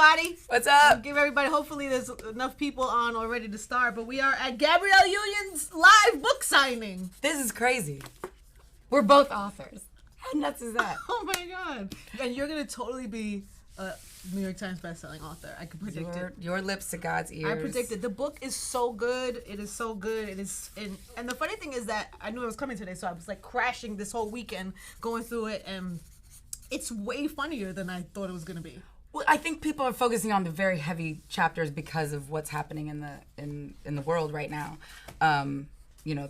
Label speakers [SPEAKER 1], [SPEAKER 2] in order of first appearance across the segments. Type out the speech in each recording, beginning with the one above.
[SPEAKER 1] everybody.
[SPEAKER 2] What's up?
[SPEAKER 1] Give everybody, hopefully there's enough people on already to start, but we are at Gabrielle Union's live book signing.
[SPEAKER 2] This is crazy. We're both authors. How nuts is that?
[SPEAKER 1] Oh my God. And you're going to totally be a New York Times bestselling author. I can predict it.
[SPEAKER 2] Your lips to God's ears.
[SPEAKER 1] I predict it. The book is so good. It is so good. It is, and the funny thing is that I knew it was coming today, so I was like crashing this whole weekend going through it, and it's way funnier than I thought it was going to be.
[SPEAKER 2] Well, I think people are focusing on the very heavy chapters because of what's happening in the world right now. You know,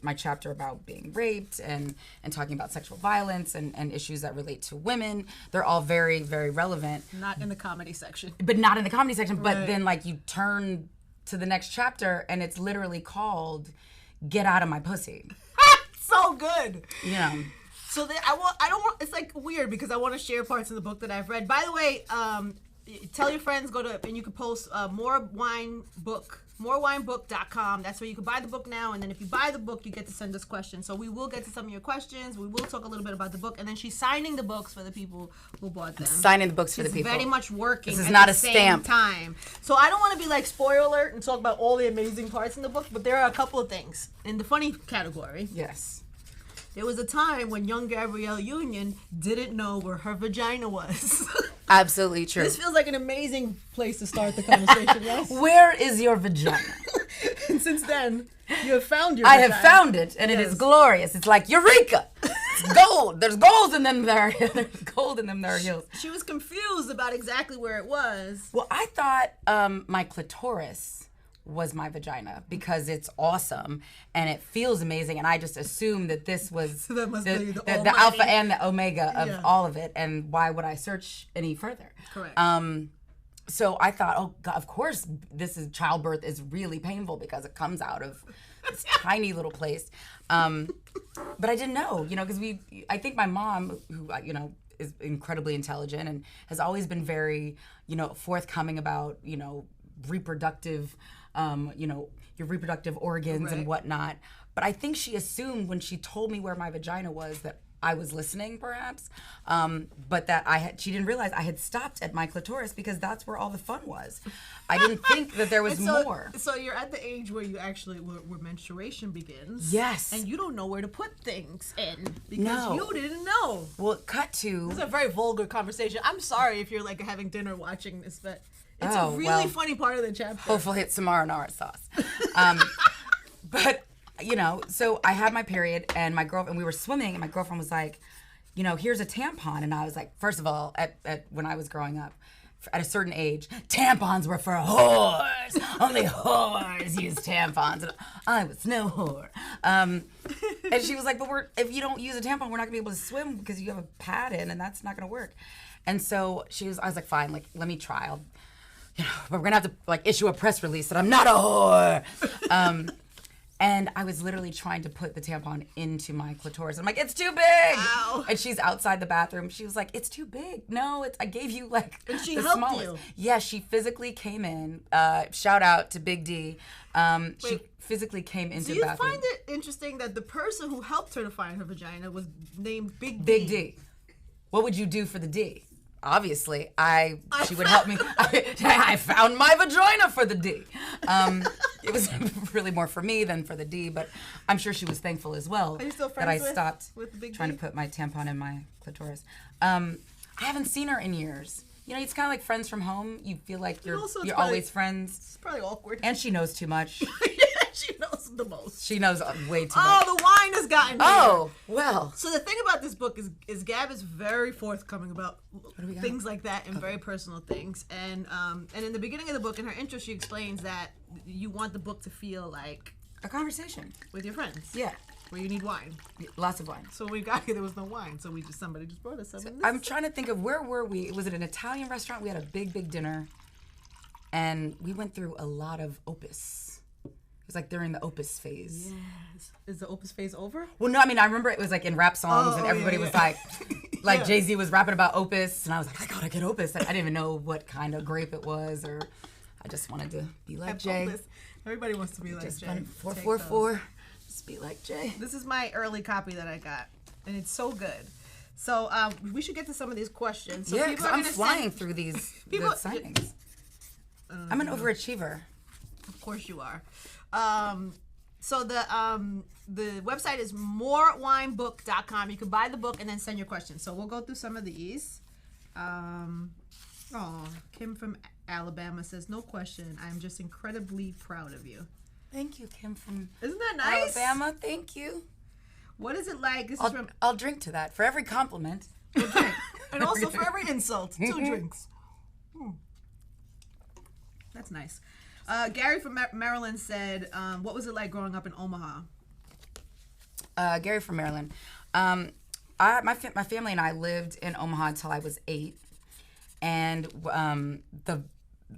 [SPEAKER 2] my chapter about being raped and talking about sexual violence and issues that relate to women. They're all very, very relevant.
[SPEAKER 1] Not in the comedy section.
[SPEAKER 2] But not in the comedy section.
[SPEAKER 1] Right.
[SPEAKER 2] But then like you turn to the next chapter and it's literally called "Get Out of My Pussy."
[SPEAKER 1] So good.
[SPEAKER 2] Yeah.
[SPEAKER 1] So I don't want. It's like weird because I want to share parts in the book that I've read. By the way, tell your friends, and you can post morewinebook.com. That's where you can buy the book now, and then if you buy the book, you get to send us questions. So we will get to some of your questions. We will talk a little bit about the book, and then she's signing the books for the people who bought them.
[SPEAKER 2] Signing the books for the people.
[SPEAKER 1] Very much working.
[SPEAKER 2] This is
[SPEAKER 1] at
[SPEAKER 2] not
[SPEAKER 1] the
[SPEAKER 2] a
[SPEAKER 1] same
[SPEAKER 2] stamp.
[SPEAKER 1] time. So I don't want to be like spoiler alert and talk about all the amazing parts in the book, but there are a couple of things in the funny category.
[SPEAKER 2] Yes.
[SPEAKER 1] There was a time when young Gabrielle Union didn't know where her vagina was.
[SPEAKER 2] Absolutely true.
[SPEAKER 1] This feels like an amazing place to start the conversation, yes?
[SPEAKER 2] Where is your vagina?
[SPEAKER 1] And since then, you have found your
[SPEAKER 2] I
[SPEAKER 1] vagina.
[SPEAKER 2] have found it, and
[SPEAKER 1] Yes.
[SPEAKER 2] it is glorious. It's like Eureka! It's gold. There's gold in them there. There's gold in them there heels.
[SPEAKER 1] She was confused about exactly where it was.
[SPEAKER 2] Well, I thought my clitoris was my vagina because it's awesome and it feels amazing, and I just assumed that this was
[SPEAKER 1] So that must be the
[SPEAKER 2] alpha and the omega of
[SPEAKER 1] Yeah.
[SPEAKER 2] all of it, and why would I search any further?
[SPEAKER 1] Correct.
[SPEAKER 2] So I thought, oh God, of course childbirth is really painful because it comes out of this tiny little place. But I didn't know, because I think my mom, who, is incredibly intelligent and has always been very, forthcoming about, reproductive, your reproductive organs
[SPEAKER 1] Right.
[SPEAKER 2] and whatnot. But I think she assumed when she told me where my vagina was that I was listening, perhaps, but that she didn't realize I had stopped at my clitoris because that's where all the fun was. I didn't think that there was more.
[SPEAKER 1] So you're at the age where you actually, where menstruation begins.
[SPEAKER 2] Yes.
[SPEAKER 1] And you don't know where to put things in because
[SPEAKER 2] No.
[SPEAKER 1] you didn't know.
[SPEAKER 2] Well, cut to...
[SPEAKER 1] This is a very vulgar conversation. I'm sorry if you're like having dinner watching this, but it's
[SPEAKER 2] Oh,
[SPEAKER 1] a really
[SPEAKER 2] well,
[SPEAKER 1] funny part of the chapter.
[SPEAKER 2] Hopefully it's some marinara sauce. But, so I had my period and we were swimming and my girlfriend was like, here's a tampon. And I was like, first of all, when I was growing up, at a certain age, tampons were for whores. Only whores use tampons. And I was no whore. And she was like, but if you don't use a tampon, we're not gonna be able to swim because you have a pad in and that's not gonna work. And so I was like, fine, like, let me try. But we're gonna have to issue a press release that I'm not a whore. And I was literally trying to put the tampon into my clitoris. I'm like, it's too big.
[SPEAKER 1] Ow.
[SPEAKER 2] And she's outside the bathroom. She was like, it's too big. No, I gave you
[SPEAKER 1] And she
[SPEAKER 2] the
[SPEAKER 1] helped
[SPEAKER 2] smallest.
[SPEAKER 1] you.
[SPEAKER 2] Yeah, she physically came in. Shout out to Big D. She physically came into
[SPEAKER 1] Do
[SPEAKER 2] the
[SPEAKER 1] you
[SPEAKER 2] bathroom.
[SPEAKER 1] find it interesting that the person who helped her to find her vagina was named Big D?
[SPEAKER 2] Big D. What would you do for the D? Obviously, she would help me. I found my vagina for the D. It was really more for me than for the D, but I'm sure she was thankful as well
[SPEAKER 1] Are you still
[SPEAKER 2] that I
[SPEAKER 1] friends
[SPEAKER 2] stopped
[SPEAKER 1] with Big
[SPEAKER 2] trying
[SPEAKER 1] D?
[SPEAKER 2] to put my tampon in my clitoris. I haven't seen her in years. It's kind of like friends from home. You feel like you're
[SPEAKER 1] Also, it's
[SPEAKER 2] you're
[SPEAKER 1] probably-
[SPEAKER 2] always friends.
[SPEAKER 1] It's probably awkward.
[SPEAKER 2] And she knows too much.
[SPEAKER 1] Yeah, she knows the most.
[SPEAKER 2] She knows way too much.
[SPEAKER 1] Oh, the wine has gotten here.
[SPEAKER 2] Oh, well.
[SPEAKER 1] So the thing about this book is Gab is very forthcoming about
[SPEAKER 2] do we got?
[SPEAKER 1] things like that and very personal things. And in the beginning of the book, in her intro, she explains that you want the book to feel like
[SPEAKER 2] A conversation.
[SPEAKER 1] with your friends.
[SPEAKER 2] Yeah.
[SPEAKER 1] Where you need wine.
[SPEAKER 2] Lots of wine.
[SPEAKER 1] So when we got here, there was no wine. So somebody just brought us some. And
[SPEAKER 2] I'm trying to think of where were we? Was it an Italian restaurant? We had a big dinner, and we went through a lot of opus. It was like during the opus phase.
[SPEAKER 1] Yes. Is the opus phase over?
[SPEAKER 2] Well, no, I mean I remember it was like in rap songs, and everybody was like,
[SPEAKER 1] Yeah.
[SPEAKER 2] Jay-Z was rapping about opus, and I was like, I gotta get opus. I didn't even know what kind of grape it was, or I just wanted to be like Jay.
[SPEAKER 1] Opus. Everybody wants to be like
[SPEAKER 2] Just
[SPEAKER 1] Jay.
[SPEAKER 2] 444. Just be like Jay.
[SPEAKER 1] This is my early copy that I got, and it's so good. So we should get to some of these questions. So
[SPEAKER 2] yeah, because I'm flying through these
[SPEAKER 1] people,
[SPEAKER 2] the signings. I'm an overachiever.
[SPEAKER 1] Of course you are. So the website is morewinebook.com. You can buy the book and then send your questions. So we'll go through some of these. Kim from Alabama says, no question. I'm just incredibly proud of you.
[SPEAKER 2] Thank you, Kim from
[SPEAKER 1] Isn't that nice?
[SPEAKER 2] Alabama. Thank you.
[SPEAKER 1] What is it like?
[SPEAKER 2] I'll drink to that. For every compliment.
[SPEAKER 1] Okay. And also for every insult, 2 drinks. That's nice. Gary from Maryland said, what was it like growing up in Omaha?
[SPEAKER 2] Gary from Maryland. My family and I lived in Omaha until I was 8. And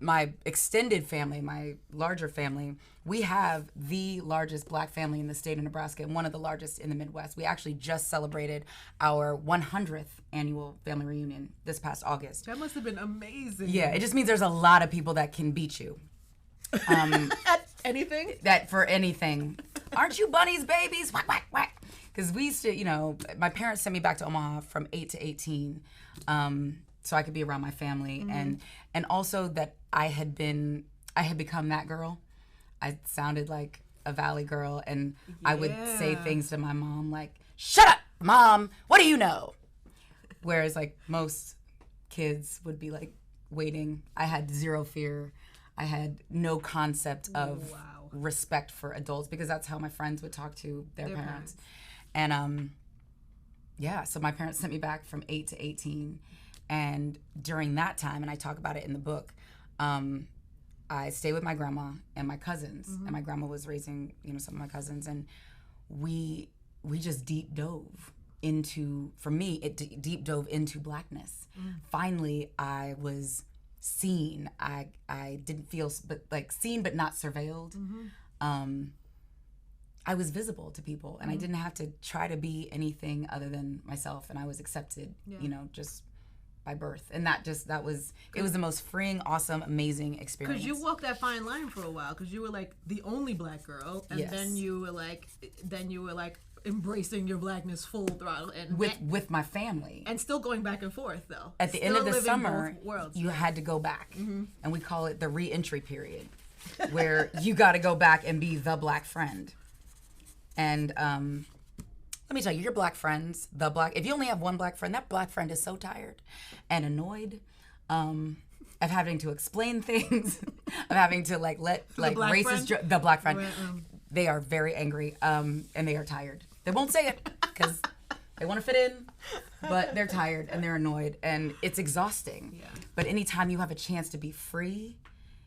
[SPEAKER 2] my extended family, my larger family, we have the largest black family in the state of Nebraska and one of the largest in the Midwest. We actually just celebrated our 100th annual family reunion this past August.
[SPEAKER 1] That must have been amazing.
[SPEAKER 2] Yeah, it just means there's a lot of people that can beat you.
[SPEAKER 1] At anything?
[SPEAKER 2] That for anything. Aren't you bunnies, babies? Whack, whack, whack. Because we used to, my parents sent me back to Omaha from 8 to 18. So I could be around my family, and also that I had become that girl. I sounded like a valley girl, and I would say things to my mom like, "Shut up, Mom! What do you know?" Whereas like most kids would be like waiting. I had zero fear. I had no concept of respect for adults because that's how my friends would talk to their parents. And so my parents sent me back from 8 to 18. And during that time, and I talk about it in the book, I stayed with my grandma and my cousins, and my grandma was raising, some of my cousins, and we just deep dove into, for me, it deep dove into blackness. Finally, I was seen. I didn't feel seen but not surveilled. I was visible to people, and I didn't have to try to be anything other than myself, and I was accepted, just by birth. And it was the most freeing, awesome, amazing experience.
[SPEAKER 1] Because you walked that fine line for a while, because you were like the only black girl, and then you were like embracing your blackness full throttle, and
[SPEAKER 2] with my family,
[SPEAKER 1] and still going back and forth though.
[SPEAKER 2] At the end of the summer, you had to go back, and we call it the re-entry period, where you got to go back and be the black friend. And let me tell you, your black friends, if you only have one black friend, that black friend is so tired and annoyed of having to explain things, of having to let racist the black friend. They are very angry, and they are tired. They won't say it because they want to fit in, but they're tired and they're annoyed, and it's exhausting. Yeah. But anytime you have a chance to be free,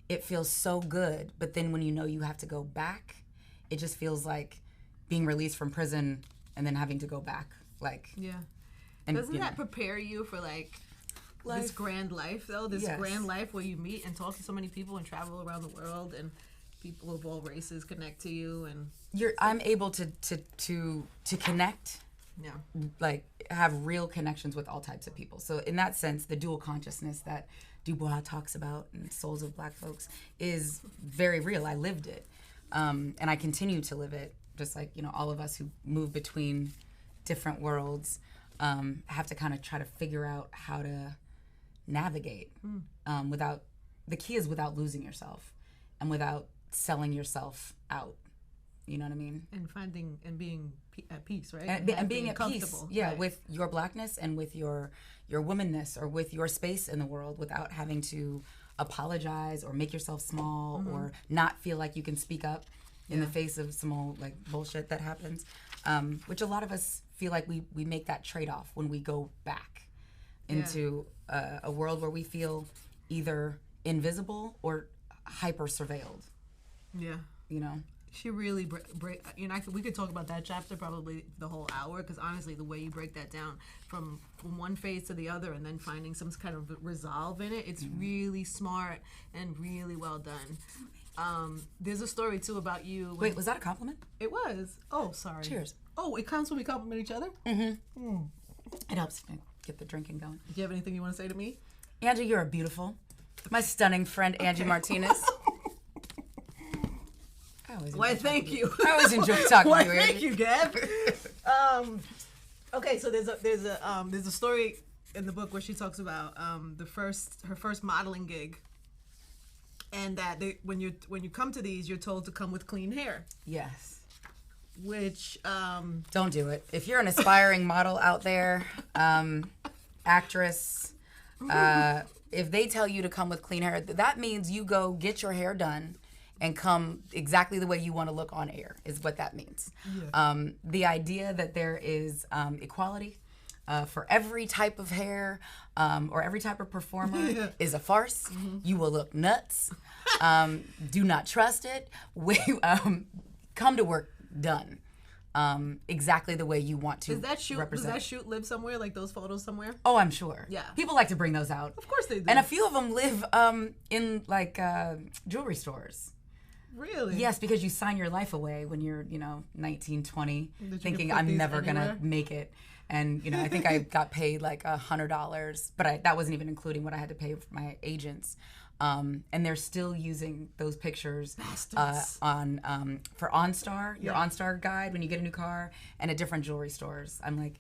[SPEAKER 2] it feels so good. But then when you have to go back, it just feels like being released from prison and then having to go back,
[SPEAKER 1] Doesn't that prepare you for life? This grand life, though? This grand life where you meet and talk to so many people and travel around the world, and people of all races connect to you, and
[SPEAKER 2] I'm able to connect, have real connections with all types of people. So in that sense, the dual consciousness that Du Bois talks about in Souls of Black Folks is very real. I lived it, and I continue to live it. Just like, all of us who move between different worlds have to kind of try to figure out how to navigate the key is without losing yourself and without selling yourself out. You know what I mean?
[SPEAKER 1] And finding and being at peace, right?
[SPEAKER 2] And being at peace, with your blackness and with your womanness or with your space in the world without having to apologize or make yourself small or not feel like you can speak up in the face of some old bullshit that happens, which a lot of us feel like we make that trade-off when we go back into a world where we feel either invisible or hyper surveilled.
[SPEAKER 1] Yeah. She really we could talk about that chapter probably the whole hour, because honestly, the way you break that down from one phase to the other and then finding some kind of resolve in it, it's really smart and really well done. There's a story too about you.
[SPEAKER 2] Wait, was that a compliment?
[SPEAKER 1] It was. Oh, sorry.
[SPEAKER 2] Cheers.
[SPEAKER 1] Oh, it counts when we compliment each other?
[SPEAKER 2] It helps me get the drinking going.
[SPEAKER 1] Do you have anything you want to say to me?
[SPEAKER 2] Angie, you're beautiful. My stunning friend, Angie Martinez.
[SPEAKER 1] Why, thank you.
[SPEAKER 2] I always enjoy talking to you,
[SPEAKER 1] Thank you, Gab. Okay, so there's a story in the book where she talks about her first modeling gig, and that when you come to these, you're told to come with clean hair.
[SPEAKER 2] Yes.
[SPEAKER 1] Which
[SPEAKER 2] don't do it. If you're an aspiring model out there, actress, if they tell you to come with clean hair, that means you go get your hair done and come exactly the way you want to look on air is what that means. Yeah. The idea that there is equality for every type of hair or every type of performer is a farce. Mm-hmm. You will look nuts. Do not trust it. Come to work done. Exactly the way you want to represent.
[SPEAKER 1] Does that shoot live somewhere, like those photos somewhere?
[SPEAKER 2] Oh, I'm sure.
[SPEAKER 1] Yeah.
[SPEAKER 2] People like to bring those out.
[SPEAKER 1] Of course they do.
[SPEAKER 2] And a few of them live in like jewelry stores.
[SPEAKER 1] Really?
[SPEAKER 2] Yes, because you sign your life away when you're, 19, 20, thinking I'm never going to make it. And, I think I got paid like $100, but that wasn't even including what I had to pay for my agents. And they're still using those pictures on for Onstar, your Onstar guide when you get a new car, and at different jewelry stores. I'm like,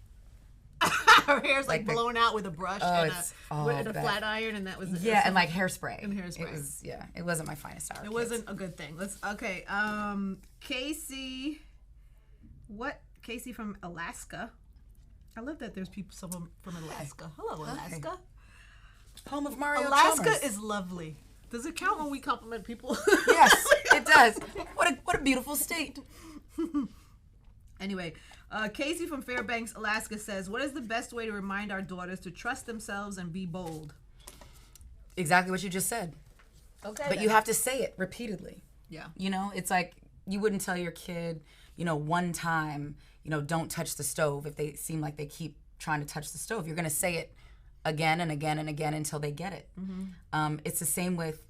[SPEAKER 1] her hair's like blown out with a brush and a flat iron, and that was
[SPEAKER 2] and like hairspray.
[SPEAKER 1] And hairspray.
[SPEAKER 2] It wasn't my finest hour.
[SPEAKER 1] It wasn't a good thing. Casey from Alaska. I love that there's someone from Alaska. Hello, Alaska.
[SPEAKER 2] Home of Mario
[SPEAKER 1] Alaska
[SPEAKER 2] Chalmers.
[SPEAKER 1] is lovely. Does it count when we compliment people?
[SPEAKER 2] Yes, it does. What a beautiful state.
[SPEAKER 1] Anyway, Casey from Fairbanks, Alaska says, "What is the best way to remind our daughters to trust themselves and be bold?"
[SPEAKER 2] Exactly what you just said.
[SPEAKER 1] Okay.
[SPEAKER 2] But you have to say it repeatedly.
[SPEAKER 1] Yeah.
[SPEAKER 2] It's like you wouldn't tell your kid, one time, don't touch the stove if they seem like they keep trying to touch the stove. You're going to say it again and again and again until they get it. Mm-hmm. It's the same with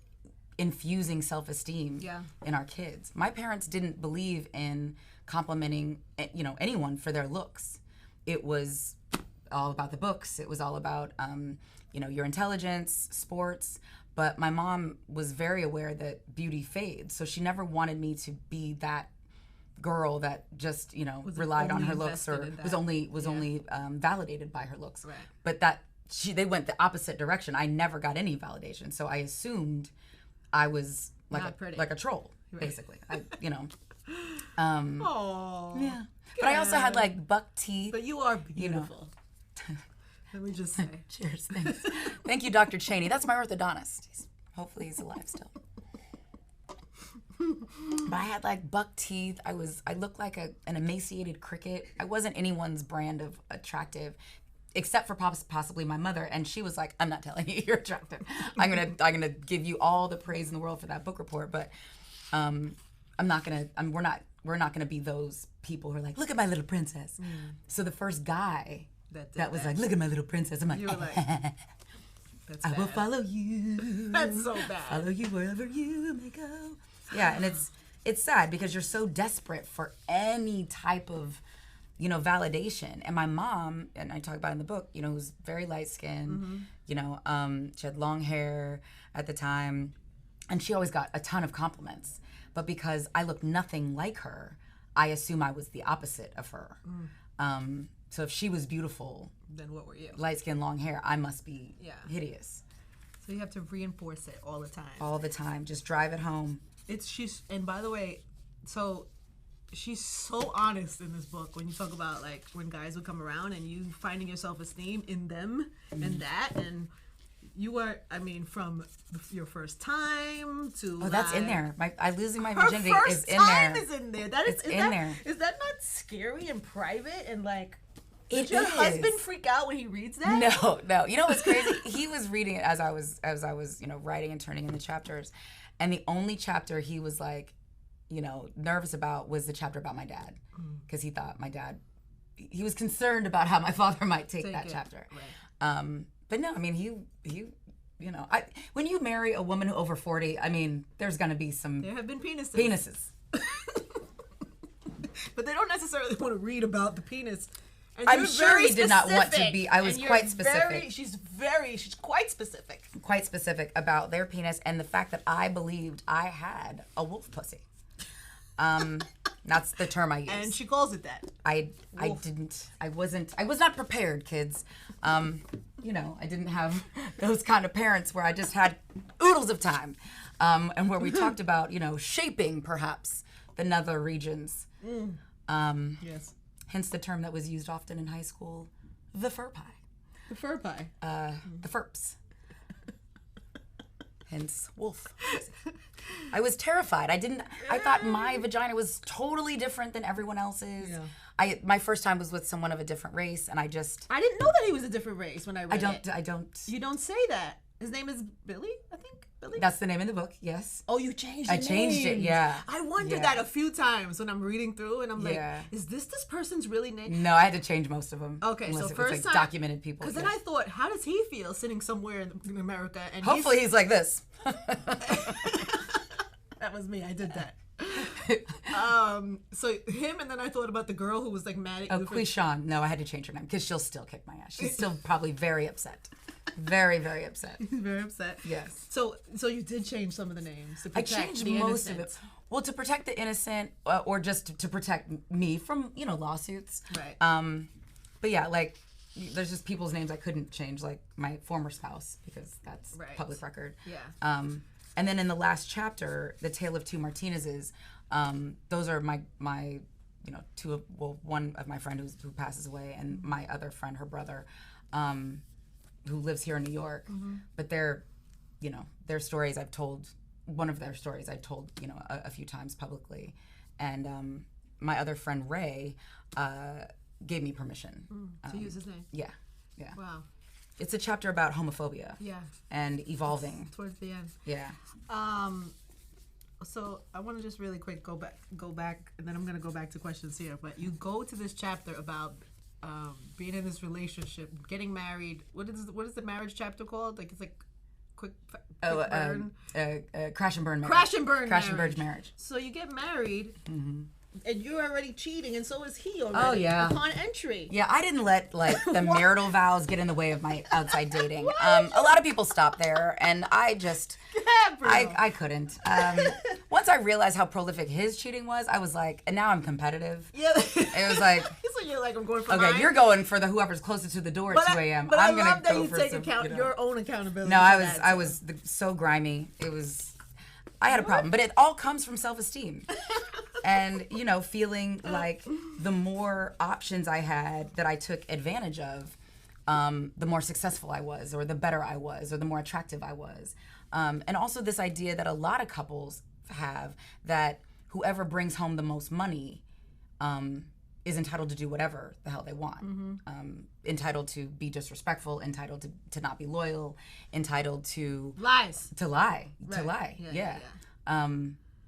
[SPEAKER 2] infusing self-esteem in our kids. My parents didn't believe in complimenting, anyone for their looks. It was all about the books. It was all about, your intelligence, sports. But my mom was very aware that beauty fades, so she never wanted me to be that girl that just relied on her looks or was only validated by her looks. Right. But they went the opposite direction. I never got any validation, so I assumed I was like a troll, basically.
[SPEAKER 1] Aww.
[SPEAKER 2] Yeah. Good. But I also had like buck teeth.
[SPEAKER 1] But you are beautiful. Let me just say.
[SPEAKER 2] Cheers. Thanks. Thank you, Dr. Cheney. That's my orthodontist. Hopefully he's alive still. But I had like buck teeth. I looked like an emaciated cricket. I wasn't anyone's brand of attractive, except for possibly my mother, and she was like, "I'm not telling you you're attractive. I'm gonna give you all the praise in the world for that book report, but we're not gonna be those people who are like, look at my little princess." So the first guy that was like, "Look at my little princess," I'm like,
[SPEAKER 1] you were like, "That's
[SPEAKER 2] I
[SPEAKER 1] bad.
[SPEAKER 2] will follow you.
[SPEAKER 1] That's so bad.
[SPEAKER 2] Follow you wherever you may go." Yeah, and it's sad because you're so desperate for any type of validation. And my mom, and I talk about it in the book, was very light skinned. Mm-hmm. She had long hair at the time, and she always got a ton of compliments. But because I looked nothing like her, I assume I was the opposite of her. So if she was beautiful,
[SPEAKER 1] then what were you?
[SPEAKER 2] Light skin, long hair, I must be hideous.
[SPEAKER 1] So you have to reinforce it all the time.
[SPEAKER 2] All the time. Just drive it home.
[SPEAKER 1] And by the way, so she's so honest in this book when you talk about like when guys would come around and you finding your self-esteem in them and that, and you were, from your first time to
[SPEAKER 2] that's in there. Losing my virginity
[SPEAKER 1] is in there. Her first time is in there. Is that not scary and private and like? Did your husband freak out when he reads that?
[SPEAKER 2] No. You know what's crazy? He was reading it as I was writing and turning in the chapters, and the only chapter he was like, nervous about was the chapter about my dad, because he thought he was concerned about how my father might take that chapter. Right. But no, he when you marry a woman over 40, there's gonna be some.
[SPEAKER 1] There have been penises. But they don't necessarily want to read about the penis. And
[SPEAKER 2] I'm sure he did not want to be. I was quite specific.
[SPEAKER 1] She's quite specific.
[SPEAKER 2] Quite specific about their penis and the fact that I believed I had a wolf pussy. That's the term I use.
[SPEAKER 1] And she calls it that.
[SPEAKER 2] I was not prepared, kids. You know, I didn't have those kind of parents where I just had oodles of time. And where we talked about, you know, shaping perhaps the nether regions.
[SPEAKER 1] Yes.
[SPEAKER 2] Hence the term that was used often in high school, the fur pie.
[SPEAKER 1] The fur pie.
[SPEAKER 2] The furps. Hence wolf. I was terrified. I thought my vagina was totally different than everyone else's.
[SPEAKER 1] Yeah.
[SPEAKER 2] My first time was with someone of a different race, and I didn't
[SPEAKER 1] know that he was a different race when I read it.
[SPEAKER 2] I don't.
[SPEAKER 1] You don't say that. His name is Billy, I think. Billy?
[SPEAKER 2] That's the name in the book, yes.
[SPEAKER 1] Oh, you changed
[SPEAKER 2] it. I changed it, yeah.
[SPEAKER 1] I wondered that a few times when I'm reading through, and I'm like, is this person's really name?
[SPEAKER 2] No, I had to change most of them.
[SPEAKER 1] Okay, so first time.
[SPEAKER 2] Documented people.
[SPEAKER 1] Because then I thought, how does he feel sitting somewhere in America? And
[SPEAKER 2] hopefully he's like this.
[SPEAKER 1] That was me. I did that. So him, and then I thought about the girl who was like mad at you.
[SPEAKER 2] Quishan. No, I had to change her name because she'll still kick my ass. She's still probably very upset. Very, very upset.
[SPEAKER 1] Very upset.
[SPEAKER 2] Yes.
[SPEAKER 1] So you did change some of the names to protect
[SPEAKER 2] I changed
[SPEAKER 1] the
[SPEAKER 2] most
[SPEAKER 1] innocent.
[SPEAKER 2] of it. Well, to protect the innocent, or just to protect me from, you know, lawsuits.
[SPEAKER 1] Right.
[SPEAKER 2] But yeah, like, there's just people's names I couldn't change, like my former spouse, because that's public record.
[SPEAKER 1] Yeah.
[SPEAKER 2] And then in the last chapter, The Tale of Two Martinezes, those are my you know, one of my friend who passes away, and my other friend, her brother, who lives here in New York. But they're, you know, their stories I've told, one of their stories I've told, you know, a few times publicly. And my other friend, Ray, gave me permission.
[SPEAKER 1] To use his name?
[SPEAKER 2] Yeah, yeah.
[SPEAKER 1] Wow.
[SPEAKER 2] It's a chapter about homophobia.
[SPEAKER 1] Yeah.
[SPEAKER 2] And evolving.
[SPEAKER 1] It's towards the end.
[SPEAKER 2] Yeah.
[SPEAKER 1] So I want to just really quick go back, and then I'm gonna go back to questions here. But you go to this chapter about being in this relationship, getting married. What is the marriage chapter called? Like, it's like quick burn.
[SPEAKER 2] Crash and burn marriage.
[SPEAKER 1] Crash and burn
[SPEAKER 2] marriage.
[SPEAKER 1] So you get married. And you're already cheating, and so is he already.
[SPEAKER 2] Oh, yeah.
[SPEAKER 1] Upon entry.
[SPEAKER 2] Yeah, I didn't let, like, the marital vows get in the way of my outside dating. A lot of people stop there, and I just... I couldn't. Once I realized how prolific his cheating was, I was like, and now I'm competitive.
[SPEAKER 1] Yeah.
[SPEAKER 2] It was like...
[SPEAKER 1] So you're like, I'm going for
[SPEAKER 2] okay,
[SPEAKER 1] mine.
[SPEAKER 2] you're going for the whoever's closest to the door at 2 a.m.
[SPEAKER 1] But
[SPEAKER 2] I'm
[SPEAKER 1] I love
[SPEAKER 2] gonna
[SPEAKER 1] that
[SPEAKER 2] go
[SPEAKER 1] you take
[SPEAKER 2] some,
[SPEAKER 1] your own accountability.
[SPEAKER 2] No, I was so grimy. It was... I had a problem, but it all comes from self-esteem. And, you know, feeling like the more options I had that I took advantage of, the more successful I was, or the better I was, or the more attractive I was. And also this idea that a lot of couples have, that whoever brings home the most money is entitled to do whatever the hell they want. Entitled to be disrespectful, entitled to not be loyal, entitled to...
[SPEAKER 1] Lies.
[SPEAKER 2] To lie.
[SPEAKER 1] Right.
[SPEAKER 2] To lie. Yeah.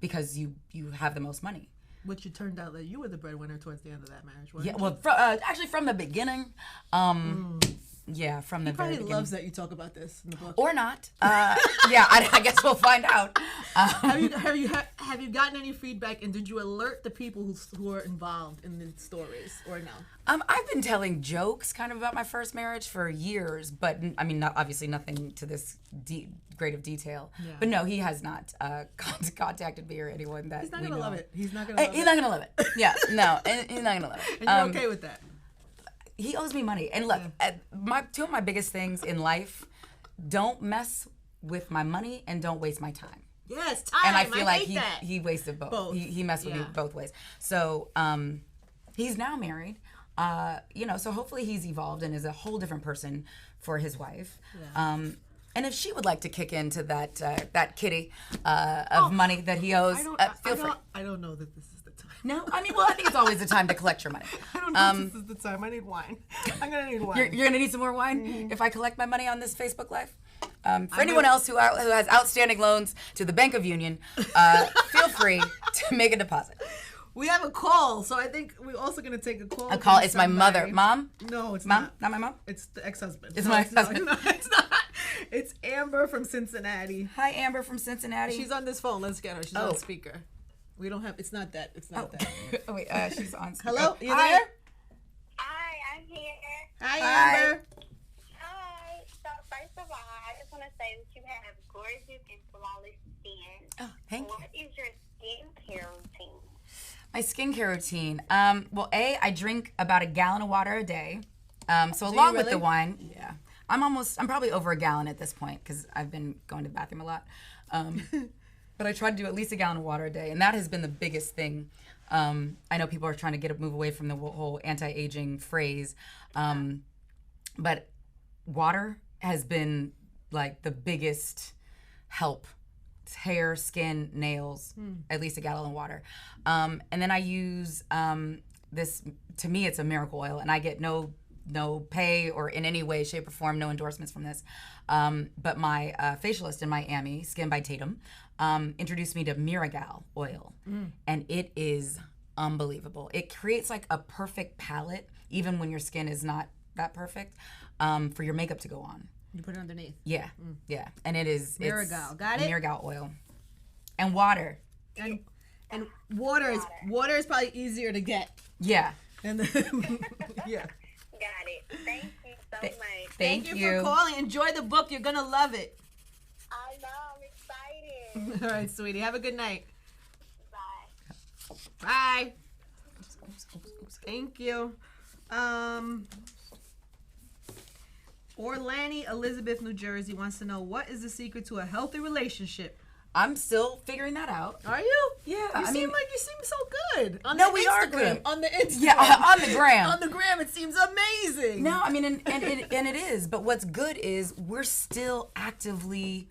[SPEAKER 2] Because you have the most money.
[SPEAKER 1] Which it turned out that you were the breadwinner towards the end of that marriage,
[SPEAKER 2] Yeah, well, actually from the beginning. Yeah, from the very beginning. He
[SPEAKER 1] probably loves that you talk about this in the book.
[SPEAKER 2] Or not. Yeah, I guess we'll find out.
[SPEAKER 1] Have you gotten any feedback, and did you alert the people who are involved in the stories, or no?
[SPEAKER 2] I've been telling jokes kind of about my first marriage for years, but I mean, obviously nothing to this great of detail. Yeah. But no, he has not contacted me or anyone that
[SPEAKER 1] he's not gonna love it. He's not gonna love it.
[SPEAKER 2] Yeah, no, he's not gonna love it.
[SPEAKER 1] And you're okay with that?
[SPEAKER 2] He owes me money. And look, two of my biggest things in life: don't mess with my money and don't waste my time.
[SPEAKER 1] Yes, time.
[SPEAKER 2] And I feel like he wasted both. He messed with me both ways. So he's now married. You know, so hopefully he's evolved and is a whole different person for his wife. Yeah. And if she would like to kick into that kitty of money that he owes, feel free.
[SPEAKER 1] I don't know that this is the time.
[SPEAKER 2] No, I mean, well, I think it's always the time to collect your money.
[SPEAKER 1] I don't know if this is the time. I need wine. I'm gonna need wine.
[SPEAKER 2] You're gonna need some more wine if I collect my money on this Facebook Live. For anyone else who has outstanding loans to the Bank of Union, feel free to make a deposit.
[SPEAKER 1] We have a call, so I think we're also going to take a call.
[SPEAKER 2] A call? It's my mother. Mom?
[SPEAKER 1] No, it's
[SPEAKER 2] Mom?
[SPEAKER 1] not.
[SPEAKER 2] Not my mom?
[SPEAKER 1] It's the ex-husband.
[SPEAKER 2] It's my ex-husband.
[SPEAKER 1] No, it's not. It's Amber from Cincinnati.
[SPEAKER 2] Hi, Amber from Cincinnati.
[SPEAKER 1] She's on this phone. Let's get her. She's on speaker. We don't have... It's not that. It's not that.
[SPEAKER 2] Oh, wait. She's on speaker.
[SPEAKER 1] Hello? You there?
[SPEAKER 3] Hi, I'm here.
[SPEAKER 1] Hi, Amber.
[SPEAKER 3] Hi. So, first of all, I just want to say that you have gorgeous and flawless skin.
[SPEAKER 2] Oh, thank you.
[SPEAKER 3] What is your skincare routine?
[SPEAKER 2] My skincare routine. Well, I drink about a gallon of water a day. So along with the
[SPEAKER 1] really?
[SPEAKER 2] wine, yeah. I'm probably over a gallon at this point because I've been going to the bathroom a lot. But I try to do at least a gallon of water a day, and that has been the biggest thing. I know people are trying to move away from the whole anti-aging phrase, but water has been like the biggest help. It's hair, skin, nails, at least a gallon of water. And then I use this, to me it's a miracle oil, and I get no pay or in any way, shape, or form, no endorsements from this. But my facialist in Miami, Skin by Tatum, introduced me to Miragal oil, and it is unbelievable. It creates like a perfect palette, even when your skin is not that perfect, for your makeup to go on.
[SPEAKER 1] You put it underneath.
[SPEAKER 2] Yeah, yeah, and it's
[SPEAKER 1] Miragal. Got it?
[SPEAKER 2] Miragal oil, and water.
[SPEAKER 1] And water is probably easier to get.
[SPEAKER 2] Yeah.
[SPEAKER 1] And yeah.
[SPEAKER 3] Got it. Thank you so much.
[SPEAKER 2] Thank
[SPEAKER 1] you for calling. Enjoy the book. You're gonna love it.
[SPEAKER 3] I know. I'm excited.
[SPEAKER 1] All right, sweetie. Have a good night.
[SPEAKER 3] Bye.
[SPEAKER 1] Bye. Thank you. Orlani Elizabeth, New Jersey wants to know, what is the secret to a healthy relationship?
[SPEAKER 2] I'm still figuring that out.
[SPEAKER 1] Are you?
[SPEAKER 2] Yeah,
[SPEAKER 1] You seem so good. On
[SPEAKER 2] No,
[SPEAKER 1] the
[SPEAKER 2] we are
[SPEAKER 1] Instagram.
[SPEAKER 2] good.
[SPEAKER 1] On the Instagram.
[SPEAKER 2] Yeah, on the gram.
[SPEAKER 1] On the gram, it seems amazing.
[SPEAKER 2] No, I mean, and it is. But what's good is we're still actively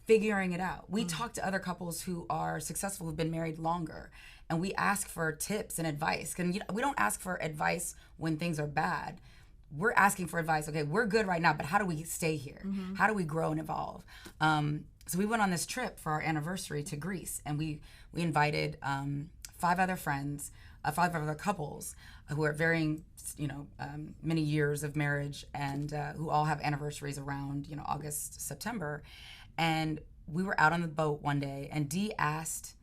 [SPEAKER 2] figuring it out. We talk to other couples who are successful, who've been married longer, and we ask for tips and advice. And we don't ask for advice when things are bad. We're asking for advice. Okay, we're good right now, but how do we stay here? How do we grow and evolve? So we went on this trip for our anniversary to Greece, and we invited 5 other friends, 5 other couples who are varying, many years of marriage, and who all have anniversaries around, August, September. And we were out on the boat one day, and Dee asked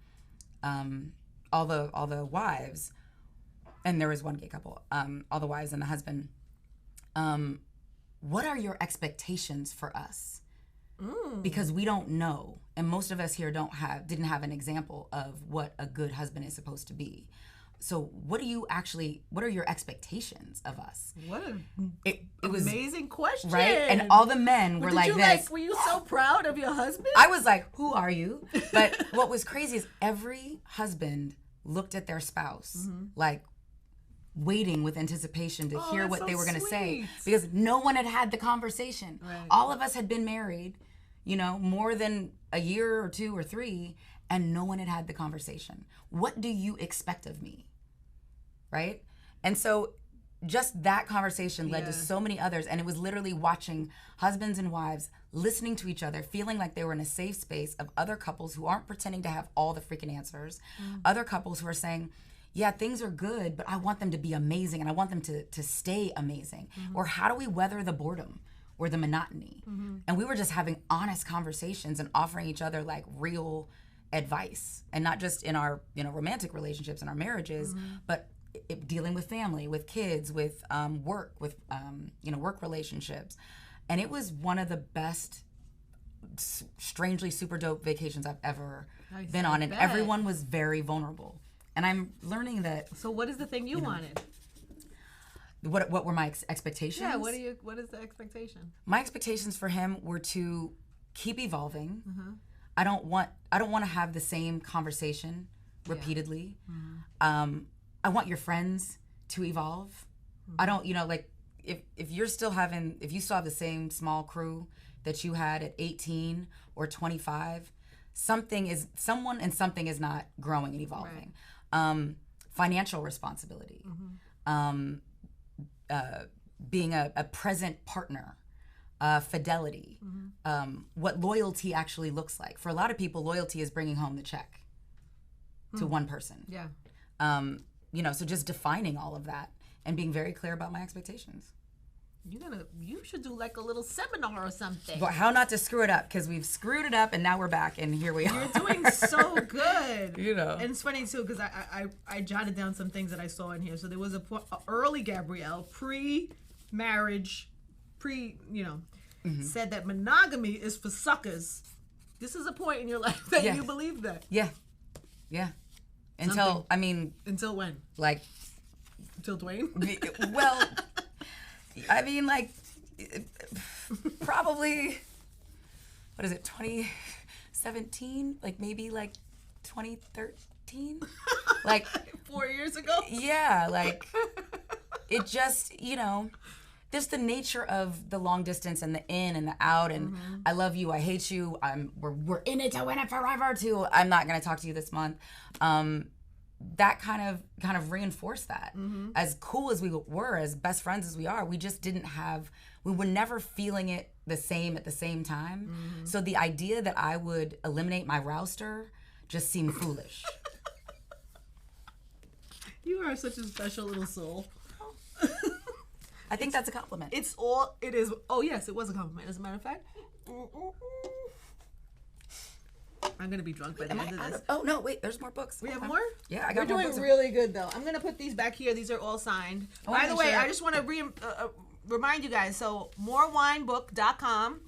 [SPEAKER 2] all the wives, and there was one gay couple, all the wives and the husband, what are your expectations for us? Because we don't know, and most of us here didn't have an example of what a good husband is supposed to be. So what are your expectations of us?
[SPEAKER 1] What an
[SPEAKER 2] it was
[SPEAKER 1] amazing question.
[SPEAKER 2] Right? And all the men were like this.
[SPEAKER 1] Were you so proud of your husband?
[SPEAKER 2] I was like, who are you? But what was crazy is every husband looked at their spouse like waiting with anticipation to hear what they were going to say, because no one had the conversation.
[SPEAKER 1] Right.
[SPEAKER 2] All of us had been married, more than a year or 2 or 3, and no one had the conversation. What do you expect of me? Right? And so just that conversation led to so many others, and it was literally watching husbands and wives listening to each other, feeling like they were in a safe space of other couples who aren't pretending to have all the freaking answers, other couples who are saying, yeah, things are good, but I want them to be amazing, and I want them to stay amazing. Or how do we weather the boredom or the monotony? And we were just having honest conversations and offering each other like real advice, and not just in our romantic relationships and our marriages, but dealing with family, with kids, with work, with work relationships. And it was one of the best, strangely super dope vacations I've ever been on, and everyone was very vulnerable. And I'm learning that.
[SPEAKER 1] So what is the thing you wanted?
[SPEAKER 2] What were my expectations?
[SPEAKER 1] Yeah, what is the expectation?
[SPEAKER 2] My expectations for him were to keep evolving. I don't want to have the same conversation repeatedly. I want your friends to evolve. I don't, if you still have the same small crew that you had at 18 or 25, something is not growing and evolving. Right. Financial responsibility, being a present partner, fidelity, what loyalty actually looks like. For a lot of people, loyalty is bringing home the check to one person.
[SPEAKER 1] Yeah.
[SPEAKER 2] So just defining all of that and being very clear about my expectations.
[SPEAKER 1] You should do like a little seminar or something.
[SPEAKER 2] Well, how not to screw it up, because we've screwed it up and now we're back and here we are.
[SPEAKER 1] You're doing so good.
[SPEAKER 2] And
[SPEAKER 1] it's funny too, because I jotted down some things that I saw in here. So there was a early Gabrielle, pre-marriage, said that monogamy is for suckers. This is a point in your life that you believe that.
[SPEAKER 2] Yeah. Until, I mean...
[SPEAKER 1] Until when?
[SPEAKER 2] Like...
[SPEAKER 1] Until Dwayne?
[SPEAKER 2] Well, I mean, like, probably, what is it, 2017? Like, maybe, like, 2013? Like...
[SPEAKER 1] 4 years ago?
[SPEAKER 2] Yeah, like, it just, you know... Just the nature of the long distance and the in and the out and I love you, I hate you, we're in it to win it forever to I'm not gonna talk to you this month. That kind of reinforced that. As cool as we were, as best friends as we are, we just didn't have, we were never feeling it the same at the same time. So the idea that I would eliminate my rouster just seemed foolish.
[SPEAKER 1] You are such a special little soul.
[SPEAKER 2] I think that's a compliment.
[SPEAKER 1] It is. Oh, yes, it was a compliment, as a matter of fact. I'm going to be drunk by the end of this.
[SPEAKER 2] Oh, no, wait, there's more books.
[SPEAKER 1] We have more?
[SPEAKER 2] Yeah, I got
[SPEAKER 1] We're
[SPEAKER 2] more
[SPEAKER 1] doing
[SPEAKER 2] books.
[SPEAKER 1] really good, though. I'm going to put these back here. These are all signed. By the way, I just want to remind you guys, so morewinebook.com.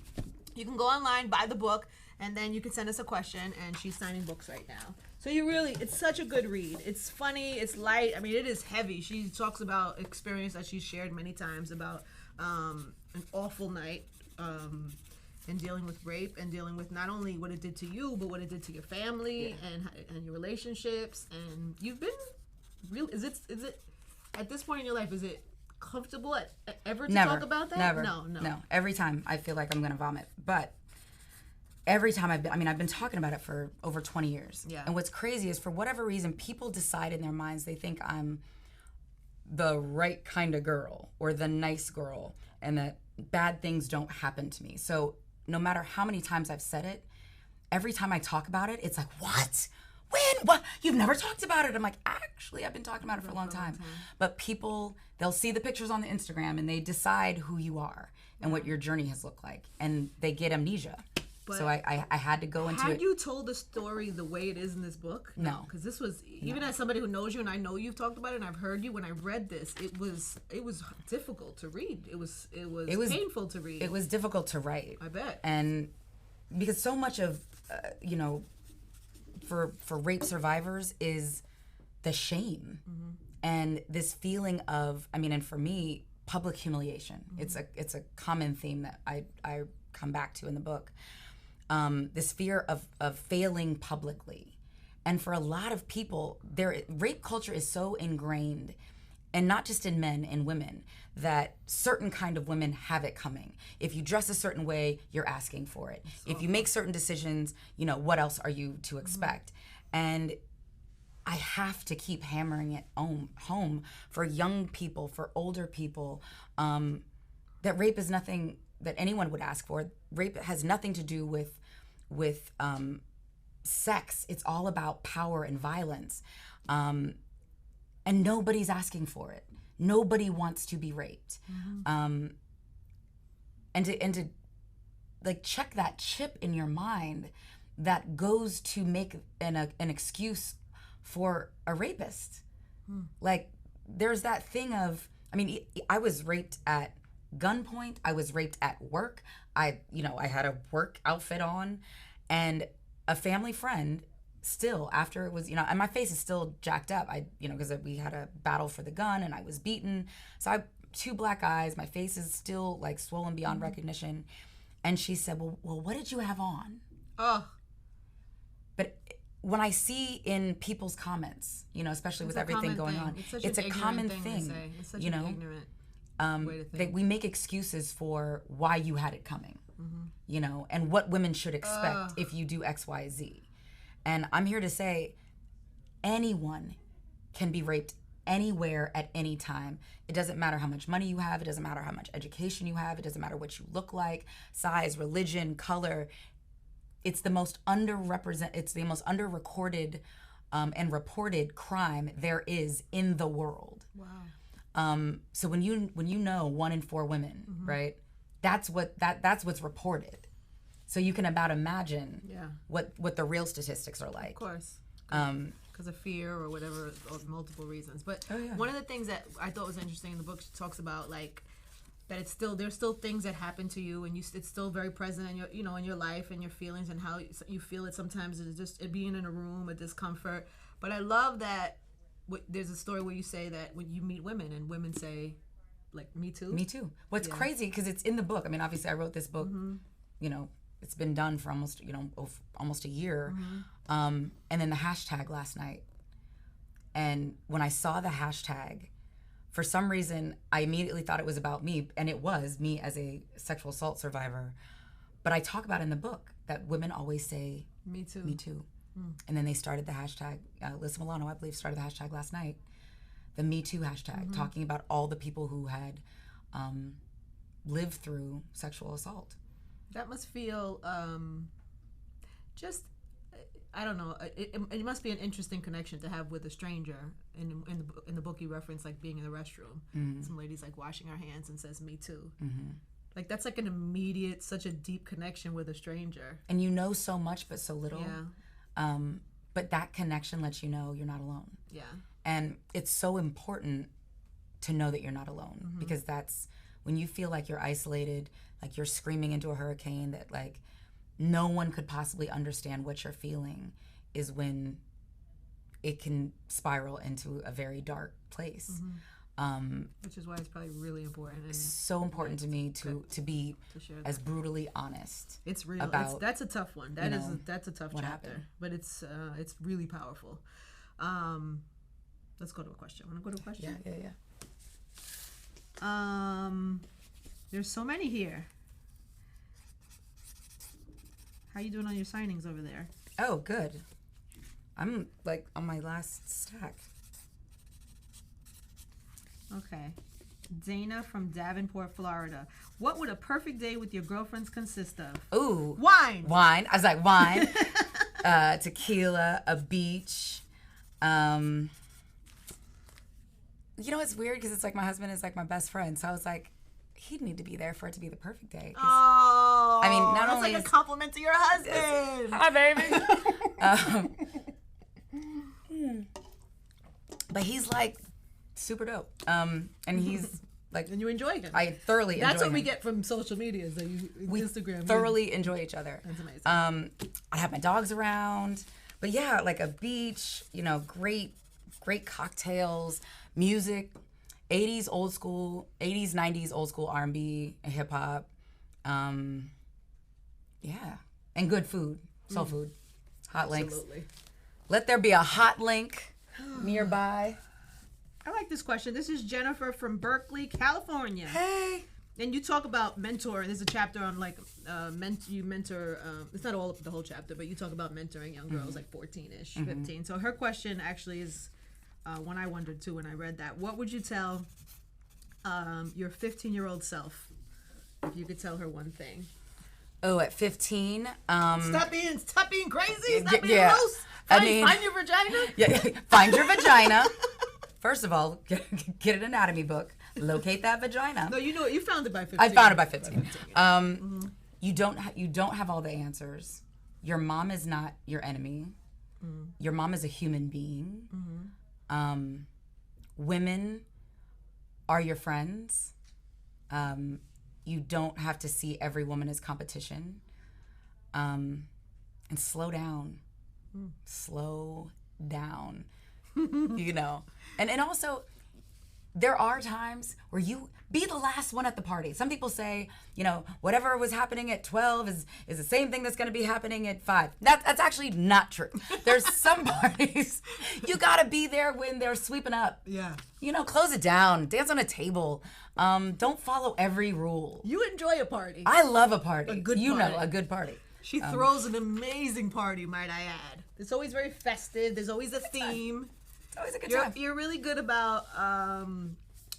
[SPEAKER 1] You can go online, buy the book, and then you can send us a question, and she's signing books right now. So it's such a good read. It's funny, it's light. I mean, it is heavy. She talks about experience that she's shared many times about an awful night and dealing with rape and dealing with not only what it did to you, but what it did to your family and your relationships. And you've been real. Is it at this point in your life? Is it comfortable ever to talk about that?
[SPEAKER 2] Never.
[SPEAKER 1] No.
[SPEAKER 2] Every time I feel like I'm gonna vomit, but. Every time I've been talking about it for over 20 years.
[SPEAKER 1] Yeah.
[SPEAKER 2] And what's crazy is for whatever reason, people decide in their minds, they think I'm the right kind of girl or the nice girl and that bad things don't happen to me. So no matter how many times I've said it, every time I talk about it, it's like, what? When? What? You've never talked about it. I'm like, actually, I've been talking about it for a long time. But people, they'll see the pictures on the Instagram and they decide who you are and what your journey has looked like. And they get amnesia. But so I had to go into it.
[SPEAKER 1] Had you told the story the way it is in this book?
[SPEAKER 2] No.
[SPEAKER 1] Because this was, even as somebody who knows you and I know you've talked about it and I've heard you, when I read this, it was difficult to read. It was painful to read.
[SPEAKER 2] It was difficult to write.
[SPEAKER 1] I bet.
[SPEAKER 2] And because so much of, for rape survivors is the shame and this feeling of, and for me, public humiliation. It's a common theme that I come back to in the book. This fear of failing publicly. And for a lot of people, rape culture is so ingrained, and not just in men, in women, that certain kind of women have it coming. If you dress a certain way, you're asking for it. If you make certain decisions, what else are you to expect? And I have to keep hammering it home for young people, for older people, that rape is nothing that anyone would ask for. Rape has nothing to do with sex. It's all about power and violence. And nobody's asking for it. Nobody wants to be raped. And to like check that chip in your mind that goes to make an excuse for a rapist. Like there's that thing of, I was raped at gunpoint. I was raped at work. I had a work outfit on, and a family friend still, after it was, and my face is still jacked up. Because we had a battle for the gun and I was beaten. So I have 2 black eyes. My face is still like swollen beyond recognition. And she said, well, what did you have on?
[SPEAKER 1] Oh.
[SPEAKER 2] But when I see in people's comments, especially with everything going on, it's a common thing.
[SPEAKER 1] It's such an ignorant way to think.
[SPEAKER 2] We make excuses for why you had it coming, and what women should expect if you do X, Y, Z. And I'm here to say anyone can be raped anywhere at any time. It doesn't matter how much money you have. It doesn't matter how much education you have. It doesn't matter what you look like, size, religion, color. It's the most underrecorded and reported crime there is in the world.
[SPEAKER 1] Wow.
[SPEAKER 2] So when you know 1 in 4 women, right? That's what's reported. So you can about imagine what the real statistics are like.
[SPEAKER 1] Of course. Because of fear or whatever, or multiple reasons. But one of the things that I thought was interesting in the book, she talks about like that there's still things that happen to you, and it's still very present in your in your life and your feelings and how you feel it. Sometimes it's just it being in a room, a discomfort. But I love that there's a story where you say that when you meet women and women say, like, me too.
[SPEAKER 2] Me too. What's crazy, because it's in the book. I mean, obviously, I wrote this book. It's been done for almost a year. And then the hashtag last night. And when I saw the hashtag, for some reason, I immediately thought it was about me, and it was me as a sexual assault survivor. But I talk about in the book that women always say,
[SPEAKER 1] me too.
[SPEAKER 2] Me too. And then they started the hashtag, Alyssa Milano, I believe, started the hashtag last night, the Me Too hashtag, talking about all the people who had lived through sexual assault.
[SPEAKER 1] That must feel just, I don't know, it must be an interesting connection to have with a stranger. In the book you reference, like, being in the restroom. Some lady's, like, washing her hands and says, me too. Like, that's like an immediate, such a deep connection with a stranger.
[SPEAKER 2] And you know so much but so little.
[SPEAKER 1] Yeah.
[SPEAKER 2] But that connection lets you know you're not alone.
[SPEAKER 1] Yeah.
[SPEAKER 2] And it's so important to know that you're not alone, because that's when you feel like you're isolated, like you're screaming into a hurricane, that, like, no one could possibly understand what you're feeling, is when it can spiral into a very dark place.
[SPEAKER 1] Which is why it's probably really important. And
[SPEAKER 2] so important to me to be as brutally honest.
[SPEAKER 1] It's real.
[SPEAKER 2] About,
[SPEAKER 1] that's a tough one. That's a tough chapter, happened. But it's really powerful. Let's go to a question. Want to go to a question?
[SPEAKER 2] Yeah.
[SPEAKER 1] There's so many here. How you doing on your signings over there?
[SPEAKER 2] Oh, good. I'm, like, on my last stack.
[SPEAKER 1] Okay. Dana from Davenport, Florida. What would a perfect day with your girlfriends consist of?
[SPEAKER 2] Ooh.
[SPEAKER 1] Wine.
[SPEAKER 2] I was like, wine. Tequila, a beach. It's weird because it's like my husband is like my best friend. So I was like, he'd need to be there for it to be the perfect day.
[SPEAKER 1] Oh.
[SPEAKER 2] I mean, not
[SPEAKER 1] that's
[SPEAKER 2] only
[SPEAKER 1] like a compliment to your husband.
[SPEAKER 2] Hi, baby. But he's like super dope. And he's like,
[SPEAKER 1] and you enjoy him.
[SPEAKER 2] I thoroughly enjoy him.
[SPEAKER 1] That's what we get from social media, is that Instagram.
[SPEAKER 2] Thoroughly enjoy each other.
[SPEAKER 1] That's amazing.
[SPEAKER 2] I have my dogs around, but yeah, like a beach, great cocktails, music, 80s, 90s, old school R&B, hip hop. Yeah. And good food, soul food, hot links.
[SPEAKER 1] Absolutely.
[SPEAKER 2] Let there be a hot link nearby.
[SPEAKER 1] I like this question. This is Jennifer from Berkeley, California.
[SPEAKER 2] Hey.
[SPEAKER 1] And you talk about mentor. There's a chapter on, like, you mentor. It's not all of the whole chapter, but you talk about mentoring young girls, like 14-ish, 15. So her question actually is one I wondered too when I read that. What would you tell your 15-year-old self if you could tell her one thing?
[SPEAKER 2] Oh, at 15.
[SPEAKER 1] Stop being crazy. Stop being loose. Find your vagina.
[SPEAKER 2] Yeah, find your vagina. First of all, get an anatomy book. Locate that vagina.
[SPEAKER 1] No, you know it. You found it by 15.
[SPEAKER 2] I found it by 15. You don't have all the answers. Your mom is not your enemy. Your mom is a human being. Women are your friends. You don't have to see every woman as competition. And slow down. Slow down. And also, there are times where you be the last one at the party. Some people say, whatever was happening at 12 is the same thing that's going to be happening at 5. That's actually not true. There's some parties you got to be there when they're sweeping up.
[SPEAKER 1] Yeah.
[SPEAKER 2] Close it down. Dance on a table. Don't follow every rule.
[SPEAKER 1] You enjoy a party.
[SPEAKER 2] I love a party.
[SPEAKER 1] A good party.
[SPEAKER 2] A good party.
[SPEAKER 1] She throws an amazing party, might I add. It's always very festive. There's always a theme.
[SPEAKER 2] It's always a good time.
[SPEAKER 1] You're really good about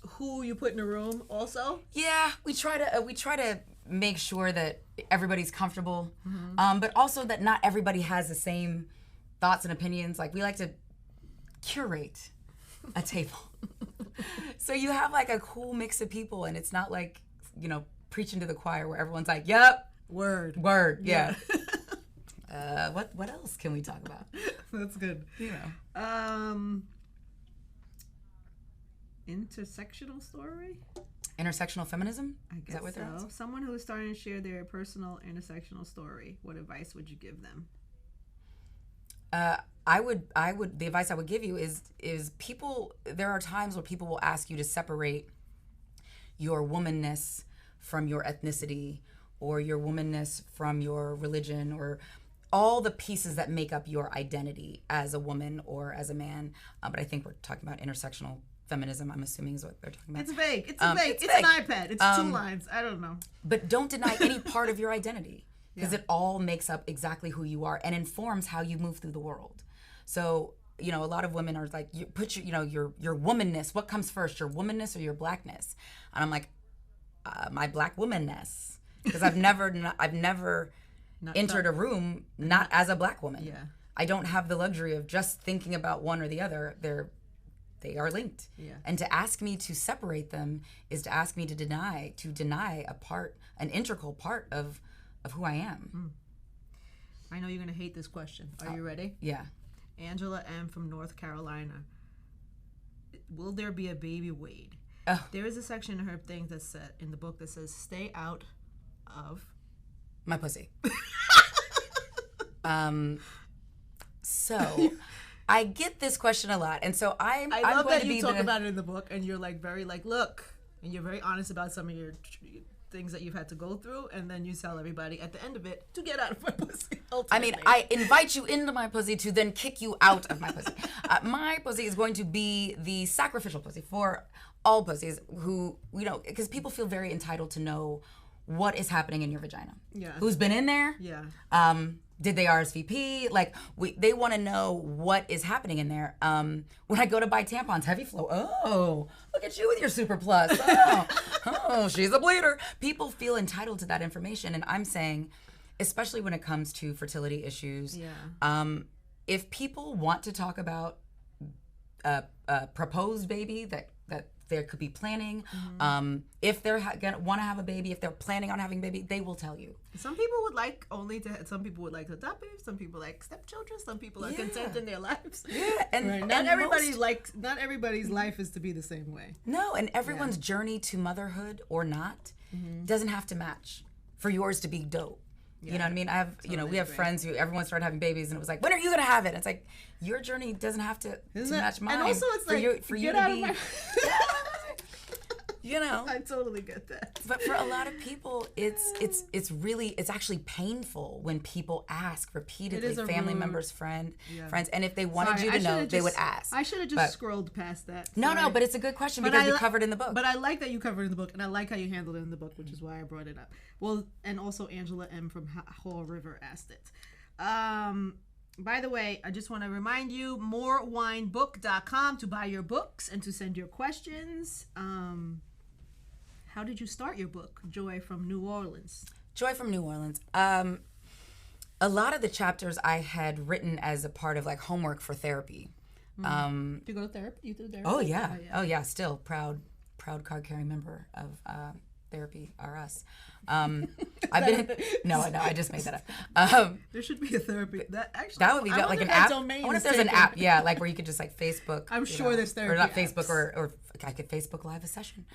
[SPEAKER 1] who you put in a room also.
[SPEAKER 2] Yeah, we try to make sure that everybody's comfortable, but also that not everybody has the same thoughts and opinions. Like, we like to curate a table. So you have like a cool mix of people, and it's not like, preaching to the choir where everyone's like, yep. Word, yeah. What else can we talk about?
[SPEAKER 1] That's good. intersectional story?
[SPEAKER 2] Intersectional feminism?
[SPEAKER 1] I guess
[SPEAKER 2] Is that what they're
[SPEAKER 1] so. Someone who is starting to share their personal intersectional story. What advice would you give them?
[SPEAKER 2] The advice I would give you is people, there are times where people will ask you to separate your womanness from your ethnicity, or your womanness from your religion, or all the pieces that make up your identity as a woman or as a man. But I think we're talking about intersectional feminism, I'm assuming is what they're talking about.
[SPEAKER 1] It's vague. It's vague. It's an iPad. It's 2 lines. I don't know.
[SPEAKER 2] But don't deny any part of your identity, because it all makes up exactly who you are and informs how you move through the world. So, a lot of women are like, you put your womanness, what comes first, your womanness or your blackness? And I'm like, my black womanness, because I've never entered a room not as a black woman.
[SPEAKER 1] Yeah.
[SPEAKER 2] I don't have the luxury of just thinking about one or the other. They are linked.
[SPEAKER 1] Yeah.
[SPEAKER 2] And to ask me to separate them is to ask me to deny an integral part of who I am.
[SPEAKER 1] I know you're going to hate this question. Are you ready?
[SPEAKER 2] Yeah.
[SPEAKER 1] Angela M. from North Carolina. Will there be a baby Wade?
[SPEAKER 2] Oh.
[SPEAKER 1] There is a section in her thing that's set in the book that says, stay out of
[SPEAKER 2] my pussy. So I get this question a lot. And so I
[SPEAKER 1] love that you talk about it in the book, and you're like very look, and you're very honest about some of your things that you've had to go through, and then you tell everybody at the end of it to get out of my pussy. Ultimately.
[SPEAKER 2] I mean, I invite you into my pussy to then kick you out of my pussy. My pussy is going to be the sacrificial pussy for all pussies who, because people feel very entitled to know what is happening in your vagina.
[SPEAKER 1] Yeah.
[SPEAKER 2] Who's been in there?
[SPEAKER 1] Yeah.
[SPEAKER 2] Did they RSVP? Like, they want to know what is happening in there. When I go to buy tampons, heavy flow. Oh, look at you with your Super Plus. Oh, she's a bleeder. People feel entitled to that information, and I'm saying, especially when it comes to fertility issues, if people want to talk about a proposed baby that there could be planning, if they're gonna want to have a baby, if they're planning on having a baby, they will tell you.
[SPEAKER 1] Some people would like some people would like to adopt babies, some people like stepchildren, some people are content in their lives.
[SPEAKER 2] Yeah, and
[SPEAKER 1] right. Not everybody's life is to be the same way.
[SPEAKER 2] No, and everyone's journey to motherhood or not doesn't have to match for yours to be dope. Yeah. You know what I mean? I have, we have friends who everyone started having babies, and it was like, when are you gonna have it? And it's like, your journey doesn't have to match mine.
[SPEAKER 1] And also, it's
[SPEAKER 2] for you to be.
[SPEAKER 1] I totally get that.
[SPEAKER 2] But for a lot of people, it's actually painful when people ask repeatedly, family members, friends, and if they wanted you to know, they would ask.
[SPEAKER 1] I should have just scrolled past that.
[SPEAKER 2] No, but it's a good question because we covered in the book.
[SPEAKER 1] But I like that you covered it in the book, and I like how you handled it in the book, which is why I brought it up. Well, and also Angela M. from Haw River asked it. By the way, I just want to remind you, morewinebook.com to buy your books and to send your questions. How did you start your book, Joy from New Orleans?
[SPEAKER 2] Joy from New Orleans. A lot of the chapters I had written as a part of like homework for therapy.
[SPEAKER 1] Do you go to therapy? You do therapy?
[SPEAKER 2] Oh yeah. Still proud card-carrying member of Therapy R Us. I've been no, I just made that up.
[SPEAKER 1] There should be a therapy that
[SPEAKER 2] would be like an app. I wonder if there's an app, like where you could just like Facebook.
[SPEAKER 1] I'm sure there's therapy,
[SPEAKER 2] or not
[SPEAKER 1] apps.
[SPEAKER 2] Facebook, or I could Facebook Live a session.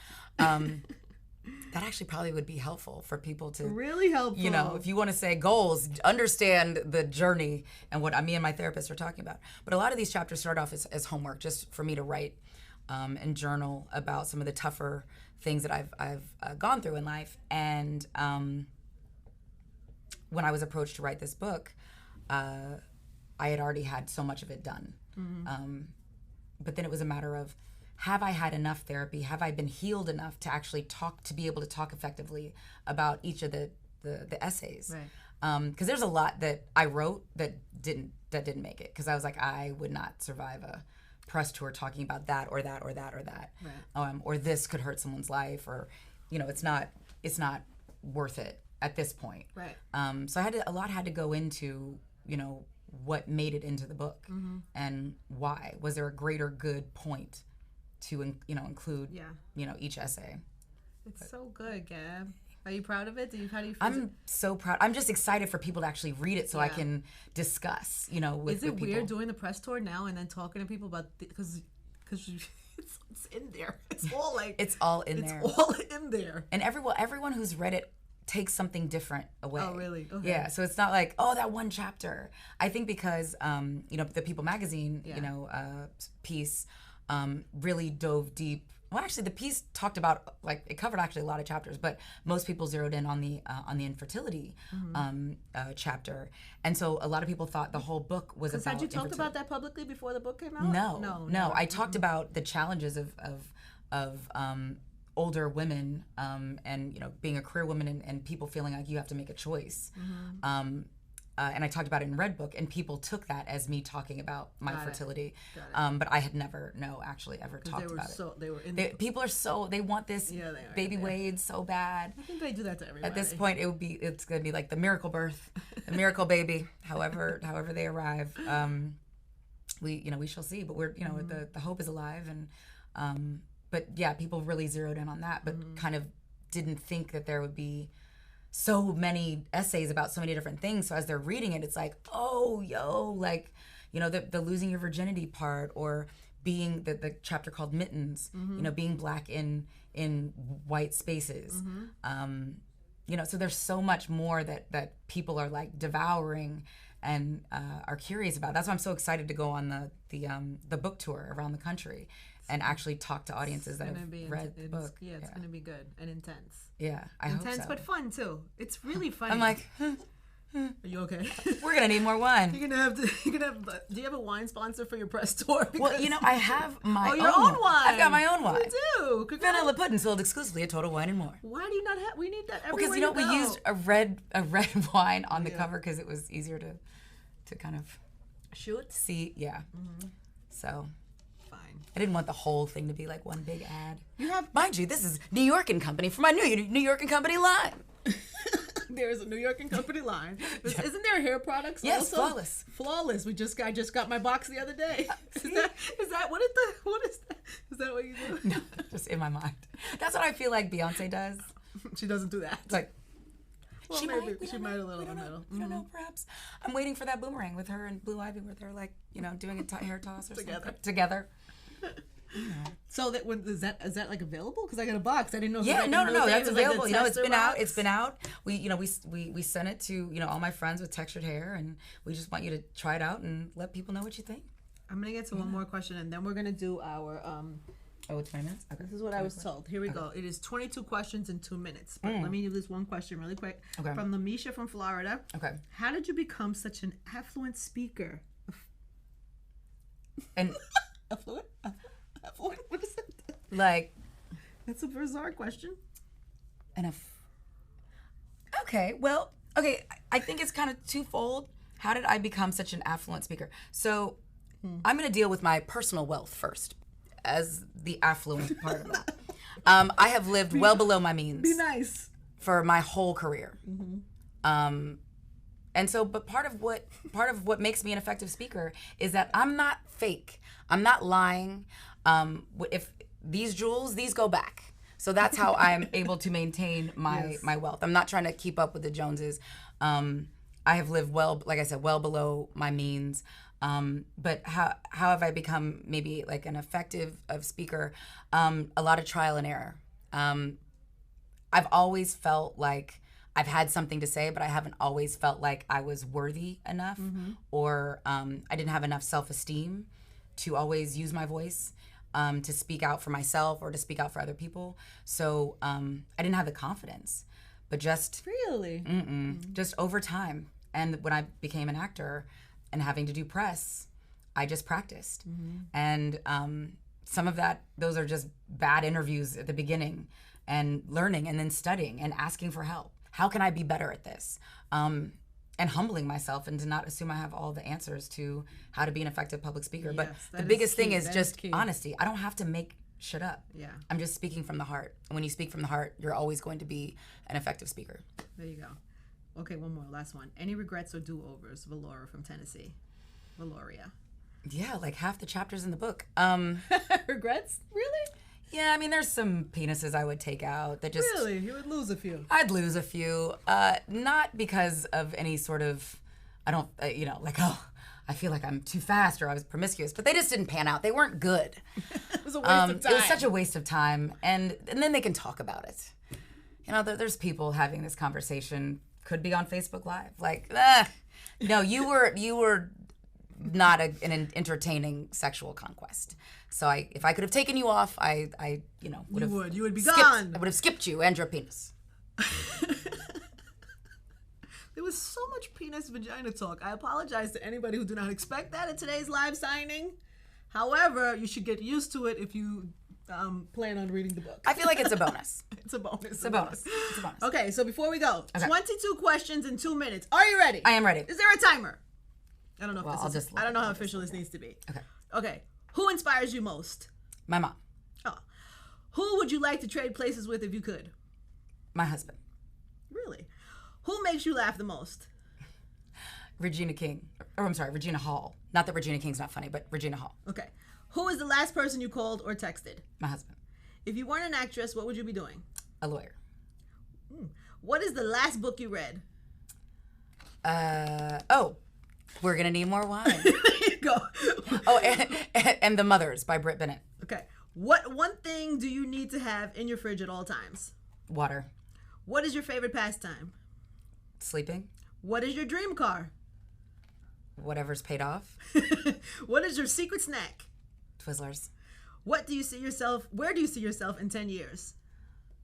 [SPEAKER 2] That actually probably would be helpful for people to
[SPEAKER 1] really helpful.
[SPEAKER 2] If you want to say goals, understand the journey and what me and my therapist are talking about. But a lot of these chapters start off as homework, just for me to write and journal about some of the tougher things that I've gone through in life. And when I was approached to write this book, I had already had so much of it done. But then it was a matter of, have I had enough therapy? Have I been healed enough to actually to be able to talk effectively about each of the essays?
[SPEAKER 1] Right.
[SPEAKER 2] Because there's a lot that I wrote that didn't make it, because I was like, I would not survive a press tour talking about that or that or that or that,
[SPEAKER 1] right.
[SPEAKER 2] Or this could hurt someone's life, or it's not worth it at this point.
[SPEAKER 1] Right.
[SPEAKER 2] So a lot had to go into what made it into the book, and why. Was there a greater good point to include each essay?
[SPEAKER 1] It's so good, Gab. Are you proud of it? How do you feel?
[SPEAKER 2] I'm so proud. I'm just excited for people to actually read it so I can discuss, with
[SPEAKER 1] Is it
[SPEAKER 2] people.
[SPEAKER 1] weird doing the press tour now and then talking to people about because It's in there. It's all like
[SPEAKER 2] It's all in there.
[SPEAKER 1] It's all in there.
[SPEAKER 2] And everyone who's read it takes something different away.
[SPEAKER 1] Oh, really? Okay.
[SPEAKER 2] Yeah. So it's not like, oh, that one chapter. I think because the People magazine, piece really dove deep. Well, actually, the piece talked about it covered actually a lot of chapters, but most people zeroed in on the infertility chapter, and so a lot of people thought the whole book was about.
[SPEAKER 1] Had you talked about that publicly before the book came out?
[SPEAKER 2] No. I talked about the challenges of older women and being a career woman and people feeling like you have to make a choice. And I talked about it in Red Book, and people took that as me talking about my fertility. But I had never, actually ever talked about it. People are they want this baby Wade so bad.
[SPEAKER 1] I think they do that to everybody.
[SPEAKER 2] At this point, it's going to be like the miracle birth, the miracle baby, however they arrive. We shall see. But we're, the hope is alive. And, but yeah, people really zeroed in on that, but kind of didn't think that there would be so many essays about so many different things. So as they're reading it, it's like, oh, the losing your virginity part, or being the chapter called Mittens, being black in white spaces. So there's so much more that people are like devouring and are curious about. That's why I'm so excited to go on the book tour around the country and actually talk to audiences that have read the book.
[SPEAKER 1] Yeah, it's going to be good and intense.
[SPEAKER 2] Yeah, I hope so.
[SPEAKER 1] Intense but fun too. It's really funny.
[SPEAKER 2] I'm like,
[SPEAKER 1] are you okay?
[SPEAKER 2] We're gonna need more wine.
[SPEAKER 1] You're gonna have. Do you have a wine sponsor for your press tour?
[SPEAKER 2] Well, I have my
[SPEAKER 1] your own wine.
[SPEAKER 2] I've got my own wine.
[SPEAKER 1] You do.
[SPEAKER 2] Vanilla pudding sold exclusively at Total Wine and More.
[SPEAKER 1] Why do you not have? We need that
[SPEAKER 2] Because
[SPEAKER 1] everywhere.
[SPEAKER 2] we used a red wine on the cover because it was easier to kind of
[SPEAKER 1] shoot.
[SPEAKER 2] See, yeah. So.
[SPEAKER 1] Fine.
[SPEAKER 2] I didn't want the whole thing to be like one big ad.
[SPEAKER 1] Mind
[SPEAKER 2] you, this is New York and Company for my New York and Company line.
[SPEAKER 1] There's a New York and Company line. Isn't there hair products?
[SPEAKER 2] Yes,
[SPEAKER 1] also? Flawless. I just got my box the other day. Is that what is that? Is that what you do?
[SPEAKER 2] No, just in my mind. That's what I feel like Beyonce does.
[SPEAKER 1] She doesn't do that.
[SPEAKER 2] It's like,
[SPEAKER 1] well, she might a little in the middle.
[SPEAKER 2] I don't know, perhaps. I'm waiting for that boomerang with her and Blue Ivy, where they're like, doing a hair toss or something together.
[SPEAKER 1] So is that like available? Because I got a box. I didn't know.
[SPEAKER 2] Yeah, no, that's available.
[SPEAKER 1] Like
[SPEAKER 2] it's been out. We sent it to all my friends with textured hair, and we just want you to try it out and let people know what you think.
[SPEAKER 1] I'm gonna get to one more question, and then we're gonna do our.
[SPEAKER 2] Oh, it's 20 minutes? Okay.
[SPEAKER 1] This is what I was told. Here we go. It is 22 questions in 2 minutes. But let me do this one question really quick.
[SPEAKER 2] Okay.
[SPEAKER 1] From Lamisha from Florida.
[SPEAKER 2] Okay.
[SPEAKER 1] How did you become such an affluent speaker?
[SPEAKER 2] And
[SPEAKER 1] affluent? What is it?
[SPEAKER 2] Like,
[SPEAKER 1] that's a bizarre question.
[SPEAKER 2] Okay. I think it's kind of twofold. How did I become such an affluent speaker? So I'm going to deal with my personal wealth first, as the affluent part of that. I have lived well below my means.
[SPEAKER 1] Be nice.
[SPEAKER 2] For my whole career. And so, but part of what makes me an effective speaker is that I'm not fake. I'm not lying. If these jewels, these go back. So that's how I'm able to maintain my wealth. I'm not trying to keep up with the Joneses. I have lived well, like I said, well below my means. But how have I become maybe like an effective speaker? A lot of trial and error. I've always felt like I've had something to say, but I haven't always felt like I was worthy enough, or I didn't have enough self-esteem to always use my voice to speak out for myself or to speak out for other people. So I didn't have the confidence, but just just over time. And when I became an actor and having to do press, I just practiced. And some of those are just bad interviews at the beginning, and learning and then studying and asking for help. How can I be better at this? And humbling myself and to not assume I have all the answers to how to be an effective public speaker. But the biggest thing is just honesty. I don't have to make shit up.
[SPEAKER 1] Yeah.
[SPEAKER 2] I'm just speaking from the heart. And when you speak from the heart, you're always going to be an effective speaker.
[SPEAKER 1] There you go. Okay, one more, last one. Any regrets or do-overs? Valoria from Tennessee. Valoria.
[SPEAKER 2] Yeah, like half the chapters in the book.
[SPEAKER 1] Regrets? Really?
[SPEAKER 2] Yeah, I mean, there's some penises I would take out that just...
[SPEAKER 1] Really? You would lose a few?
[SPEAKER 2] I'd lose a few. Not because of any sort of I don't, like, oh, I feel like I'm too fast or I was promiscuous. But they just didn't pan out. They weren't good.
[SPEAKER 1] It was a waste of time.
[SPEAKER 2] It was such a waste of time. And then they can talk about it. There's people having this conversation, could be on Facebook Live. Like, no, you were not an entertaining sexual conquest. So if I could have taken you off, I
[SPEAKER 1] you would be
[SPEAKER 2] skipped,
[SPEAKER 1] gone.
[SPEAKER 2] I would have skipped you and your penis.
[SPEAKER 1] There was so much penis vagina talk. I apologize to anybody who did not expect that at today's live signing. However, you should get used to it if you plan on reading the book.
[SPEAKER 2] I feel like it's a bonus.
[SPEAKER 1] It's a bonus.
[SPEAKER 2] It's a bonus. It's a bonus.
[SPEAKER 1] Okay, so before we go,
[SPEAKER 2] Okay.
[SPEAKER 1] 22 questions in 2 minutes. Are you ready?
[SPEAKER 2] I am ready.
[SPEAKER 1] Is there a timer? I don't know.
[SPEAKER 2] Well,
[SPEAKER 1] I don't know how official this needs to be.
[SPEAKER 2] Okay.
[SPEAKER 1] Okay. Who inspires you most?
[SPEAKER 2] My mom.
[SPEAKER 1] Oh. Who would you like to trade places with if you could?
[SPEAKER 2] My husband.
[SPEAKER 1] Really? Who makes you laugh the most?
[SPEAKER 2] Regina Hall. Not that Regina King's not funny, but Regina Hall.
[SPEAKER 1] Okay. Who is the last person you called or texted?
[SPEAKER 2] My husband.
[SPEAKER 1] If you weren't an actress, what would you be doing?
[SPEAKER 2] A lawyer.
[SPEAKER 1] What is the last book you read?
[SPEAKER 2] We're Gonna Need More Wine.
[SPEAKER 1] There you go.
[SPEAKER 2] Oh, and The Mothers by Britt Bennett.
[SPEAKER 1] Okay. What one thing do you need to have in your fridge at all times?
[SPEAKER 2] Water.
[SPEAKER 1] What is your favorite pastime?
[SPEAKER 2] Sleeping.
[SPEAKER 1] What is your dream car?
[SPEAKER 2] Whatever's paid off.
[SPEAKER 1] What is your secret snack?
[SPEAKER 2] Twizzlers.
[SPEAKER 1] Where do you see yourself in 10 years?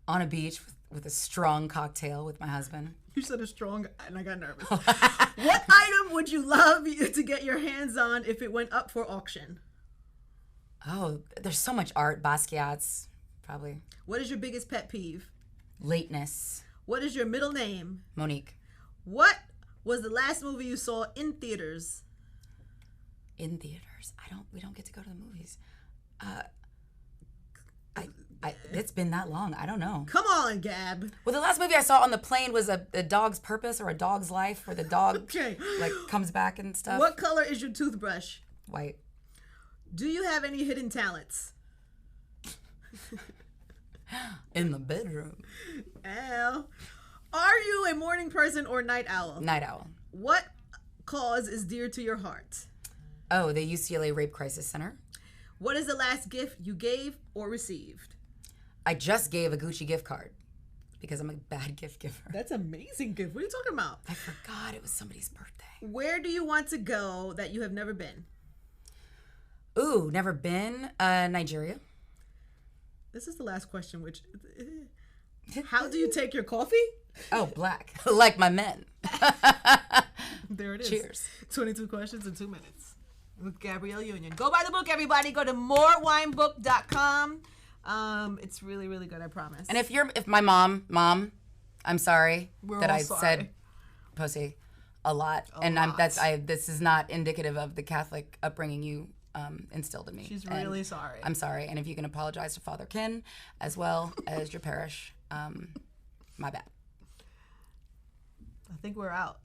[SPEAKER 2] On a beach with a strong cocktail with my husband.
[SPEAKER 1] You said a strong, and I got nervous. What item would you love to get your hands on if it went up for auction?
[SPEAKER 2] Oh, there's so much art. Basquiat's, probably.
[SPEAKER 1] What is your biggest pet peeve?
[SPEAKER 2] Lateness.
[SPEAKER 1] What is your middle name?
[SPEAKER 2] Monique.
[SPEAKER 1] What was the last movie you saw in theaters?
[SPEAKER 2] In theaters. We don't get to go to the movies. It's been that long. I don't know.
[SPEAKER 1] Come on, Gab.
[SPEAKER 2] Well, the last movie I saw on the plane was a Dog's Purpose or A Dog's Life, where the dog
[SPEAKER 1] Okay.
[SPEAKER 2] comes back and stuff.
[SPEAKER 1] What color is your toothbrush?
[SPEAKER 2] White.
[SPEAKER 1] Do you have any hidden talents?
[SPEAKER 2] In the bedroom.
[SPEAKER 1] Al. Are you a morning person or night owl?
[SPEAKER 2] Night owl.
[SPEAKER 1] What cause is dear to your heart?
[SPEAKER 2] Oh, the UCLA Rape Crisis Center.
[SPEAKER 1] What is the last gift you gave or received?
[SPEAKER 2] I just gave a Gucci gift card because I'm a bad gift giver.
[SPEAKER 1] That's an amazing gift. What are you talking about?
[SPEAKER 2] I forgot it was somebody's birthday.
[SPEAKER 1] Where do you want to go that you have never been?
[SPEAKER 2] Ooh, never been. Nigeria.
[SPEAKER 1] This is the last question, which... How do you take your coffee?
[SPEAKER 2] Oh, black. Like my men.
[SPEAKER 1] There it is.
[SPEAKER 2] Cheers.
[SPEAKER 1] 22 questions in 2 minutes with Gabrielle Union. Go buy the book, everybody. Go to morewinebook.com. It's really, really good, I promise.
[SPEAKER 2] And if my mom, I'm sorry
[SPEAKER 1] We're
[SPEAKER 2] that
[SPEAKER 1] all
[SPEAKER 2] I
[SPEAKER 1] sorry.
[SPEAKER 2] said pussy a lot. This is not indicative of the Catholic upbringing you instilled in me.
[SPEAKER 1] She's
[SPEAKER 2] And
[SPEAKER 1] really sorry.
[SPEAKER 2] I'm sorry. And if you can apologize to Father Ken as well as your parish, my bad.
[SPEAKER 1] I think we're out.